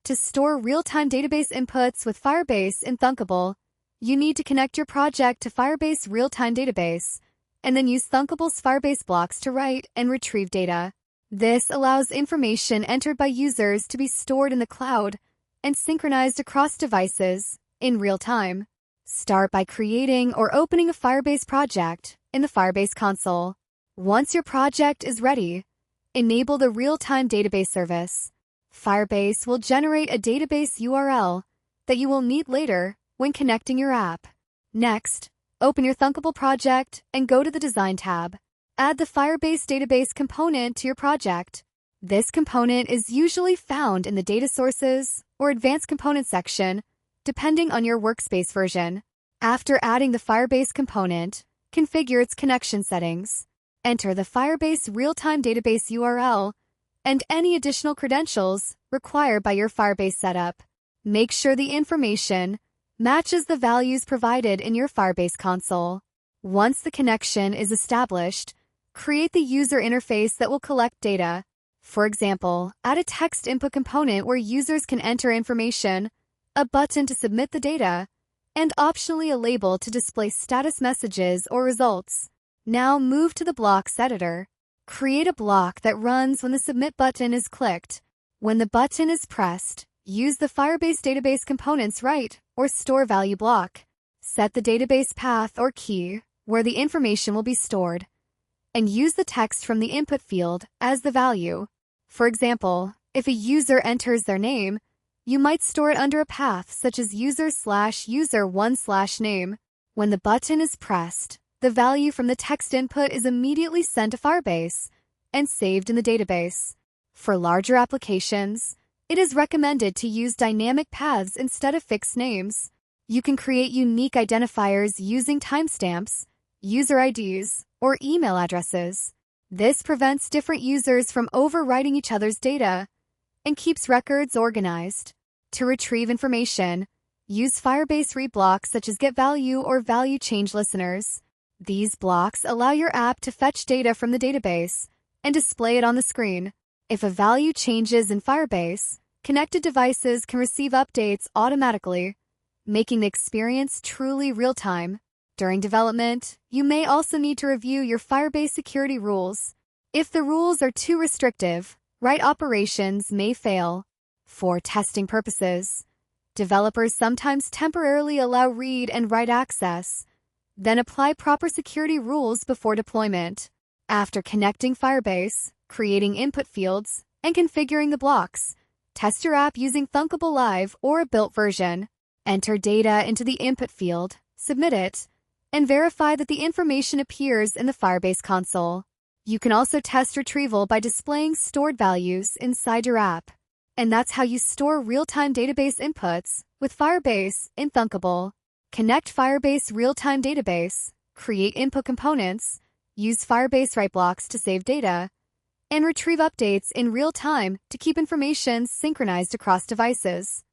To store real-time database inputs with Firebase in Thunkable, you need to connect your project to Firebase real-time database, and then use Thunkable's Firebase blocks to write and retrieve data. This allows information entered by users to be stored in the cloud and synchronized across devices in real time. Start by creating or opening a Firebase project in the Firebase console. Once your project is ready, enable the real-time database service. Firebase will generate a database URL that you will need later when connecting your app. Next, open your Thunkable project and go to the Design tab. Add the Firebase database component to your project. This component is usually found in the Data Sources or Advanced Components section, depending on your workspace version. After adding the Firebase component, configure its connection settings. Enter the Firebase real-time database URL and any additional credentials required by your Firebase setup. Make sure the information matches the values provided in your Firebase console. Once the connection is established, create the user interface that will collect data. For example, add a text input component where users can enter information, a button to submit the data, and optionally a label to display status messages or results. Now move to the Blocks editor. Create a block that runs when the Submit button is clicked. When the button is pressed, use the Firebase database component's write or store value block. Set the database path or key where the information will be stored, and use the text from the input field as the value. For example, if a user enters their name, you might store it under a path such as user/user1/name. When the button is pressed, the value from the text input is immediately sent to Firebase and saved in the database. For larger applications, it is recommended to use dynamic paths instead of fixed names. You can create unique identifiers using timestamps, user IDs, or email addresses. This prevents different users from overwriting each other's data and keeps records organized. To retrieve information, use Firebase read blocks such as getValue or value change listeners. These blocks allow your app to fetch data from the database and display it on the screen. If a value changes in Firebase, connected devices can receive updates automatically, making the experience truly real-time. During development, you may also need to review your Firebase security rules. If the rules are too restrictive, write operations may fail. For testing purposes, developers sometimes temporarily allow read and write access, then apply proper security rules before deployment. After connecting Firebase, creating input fields, and configuring the blocks, test your app using Thunkable Live or a built version. Enter data into the input field, submit it, and verify that the information appears in the Firebase console. You can also test retrieval by displaying stored values inside your app. And that's how you store real-time database inputs with Firebase in Thunkable. Connect Firebase real-time database, create input components, use Firebase write blocks to save data, and retrieve updates in real time to keep information synchronized across devices.